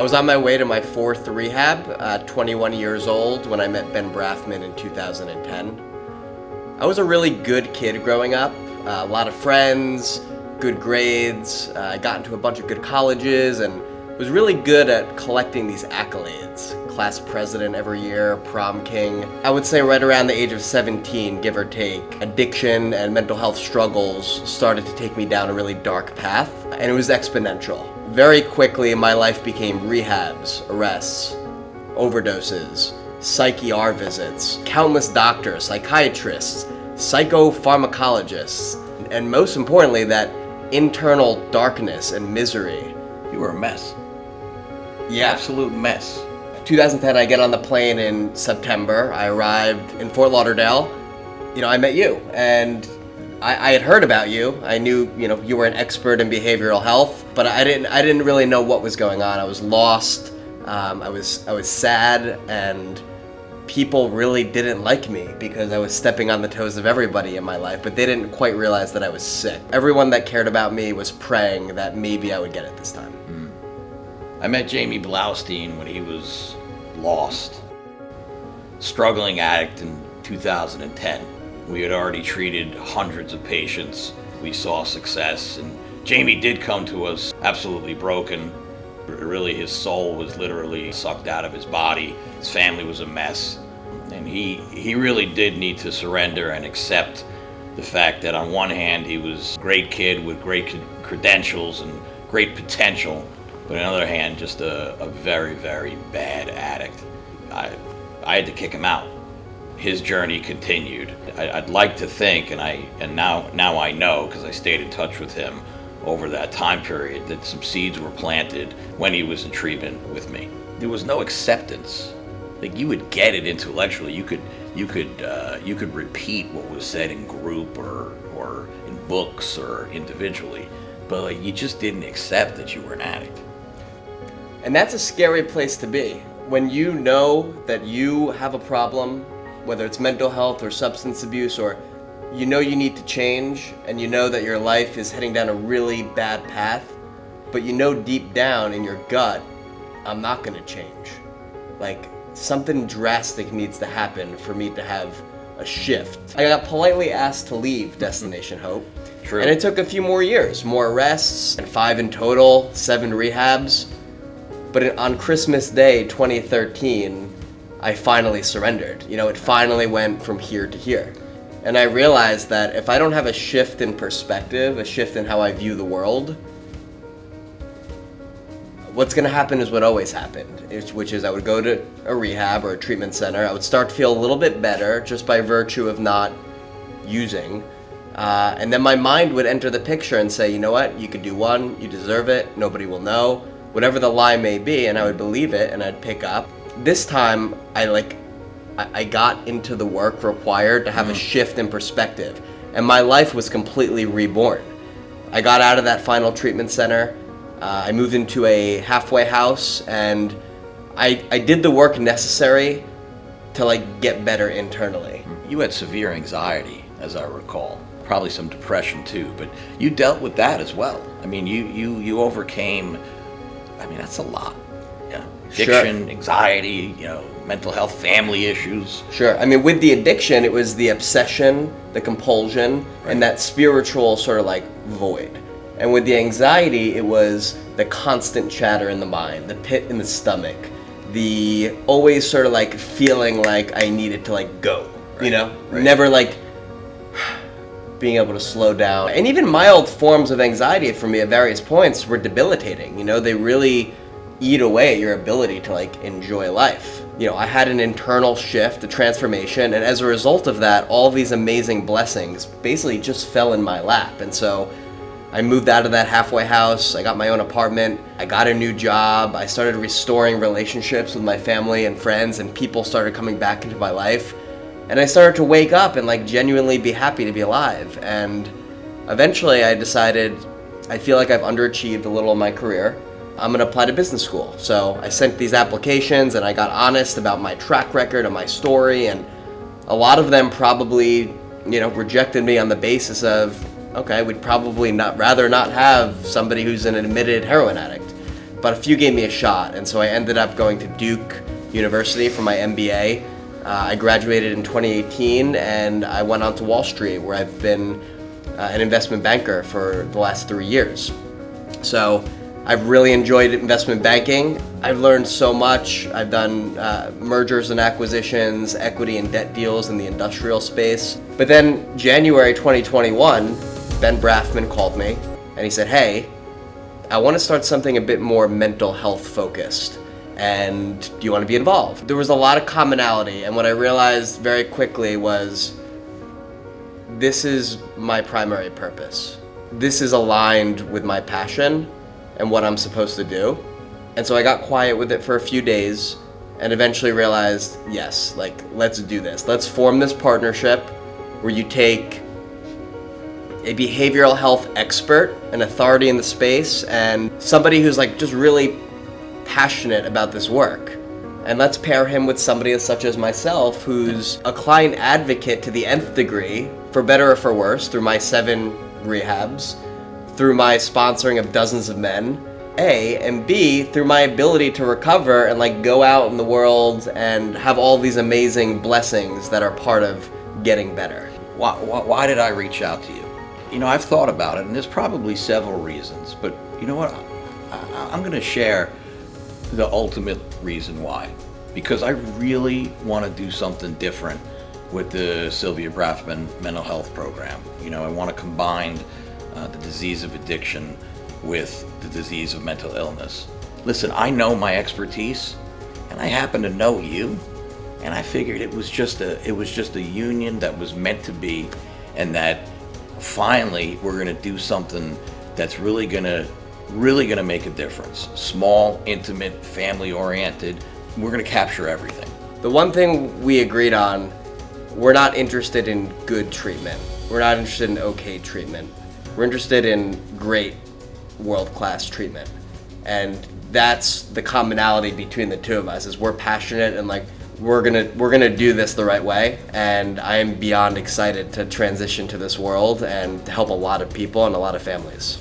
was on my way to my 4th rehab at 21 years old when I met Ben Brafman in 2010. I was a really good kid growing up, a lot of friends, good grades. I got into a bunch of good colleges and was really good at collecting these accolades. Class president every year, prom king. I would say right around the age of 17, give or take, addiction and mental health struggles started to take me down a really dark path, and it was exponential. Very quickly, my life became rehabs, arrests, overdoses, psych ER visits, countless doctors, psychiatrists, psychopharmacologists, and most importantly, that internal darkness and misery. You were a mess. Yeah. Absolute mess. 2010, I get on the plane in September. I arrived in Fort Lauderdale. I met you, and I had heard about you. I knew, you were an expert in behavioral health, but I didn't really know what was going on. I was lost. I was sad, and people really didn't like me because I was stepping on the toes of everybody in my life, but they didn't quite realize that I was sick. Everyone that cared about me was praying that maybe I would get it this time. I met Jamie Blaustein when he was lost, struggling addict in 2010. We had already treated hundreds of patients. We saw success, and Jamie did come to us absolutely broken. Really, his soul was literally sucked out of his body. His family was a mess, and he really did need to surrender and accept the fact that on one hand he was a great kid with great credentials and great potential, but on the other hand, just a very, very bad addict. I had to kick him out. His journey continued. I'd like to think, and now I know, because I stayed in touch with him over that time period, that some seeds were planted when he was in treatment with me. There was no acceptance. Like, you would get it intellectually. You could repeat what was said in group or in books or individually, but like, you just didn't accept that you were an addict. And that's a scary place to be. When you know that you have a problem, whether it's mental health or substance abuse, or you need to change, and you know that your life is heading down a really bad path, but deep down in your gut, I'm not gonna change. Like, something drastic needs to happen for me to have a shift. I got politely asked to leave Destination Hope. True. And it took a few more years, more arrests, and 5 in total, 7 rehabs. But on Christmas Day 2013, I finally surrendered. It finally went from here to here. And I realized that if I don't have a shift in perspective, a shift in how I view the world, what's going to happen is what always happened, which is I would go to a rehab or a treatment center. I would start to feel a little bit better just by virtue of not using. And then my mind would enter the picture and say, you know what, you could do one, you deserve it, nobody will know, whatever the lie may be, and I would believe it and I'd pick up. This time, I got into the work required to have a shift in perspective, and my life was completely reborn. I got out of that final treatment center, I moved into a halfway house, and I did the work necessary to get better internally. You had severe anxiety, as I recall. Probably some depression too, but you dealt with that as well. I mean, you overcame, that's a lot. Yeah. Addiction, sure. Anxiety, mental health, family issues. Sure. With the addiction, it was the obsession, the compulsion, right, and that spiritual sort of void. And with the anxiety, it was the constant chatter in the mind, the pit in the stomach, the always sort of feeling like I needed to go, right. Right. Never being able to slow down. And even mild forms of anxiety for me at various points were debilitating. They really eat away at your ability to enjoy life. I had an internal shift, a transformation, and as a result of that, all these amazing blessings basically just fell in my lap. And so I moved out of that halfway house, I got my own apartment, I got a new job, I started restoring relationships with my family and friends, and people started coming back into my life. And I started to wake up and genuinely be happy to be alive. And eventually I decided, I feel like I've underachieved a little in my career. I'm going to apply to business school. So I sent these applications and I got honest about my track record and my story, and a lot of them probably, rejected me on the basis of, okay, we'd probably rather not have somebody who's an admitted heroin addict. but a few gave me a shot, and so I ended up going to Duke University for my MBA. I graduated in 2018, and I went on to Wall Street, where I've been an investment banker for the last 3 years. So I've really enjoyed investment banking. I've learned so much. I've done mergers and acquisitions, equity and debt deals in the industrial space. But then January 2021, Ben Brafman called me and he said, hey, I want to start something a bit more mental health focused. And do you want to be involved? There was a lot of commonality, and what I realized very quickly was this is my primary purpose. This is aligned with my passion and what I'm supposed to do. And so I got quiet with it for a few days and eventually realized, yes, like, let's do this. Let's form this partnership where you take a behavioral health expert, an authority in the space, and somebody who's like just really passionate about this work. And let's pair him with somebody such as myself, who's a client advocate to the nth degree, for better or for worse, through my 7 rehabs, through my sponsoring of dozens of men, A, and B, through my ability to recover and like go out in the world and have all these amazing blessings that are part of getting better. Why did I reach out to you? You know, I've thought about it, and there's probably several reasons, but you know what? I'm going to share the ultimate reason why. Because I really want to do something different with the Sylvia Brafman mental health program. You know, I want to combine the disease of addiction with the disease of mental illness. Listen, I know my expertise, and I happen to know you, and I figured it was just a union that was meant to be, and that finally we're going to do something that's really going to make a difference. Small, intimate, family oriented. We're going to capture everything. The one thing we agreed on, we're not interested in good treatment. We're not interested in okay treatment. We're interested in great world-class treatment. And that's the commonality between the two of us, is we're passionate and like we're gonna do this the right way. And I am beyond excited to transition to this world and to help a lot of people and a lot of families.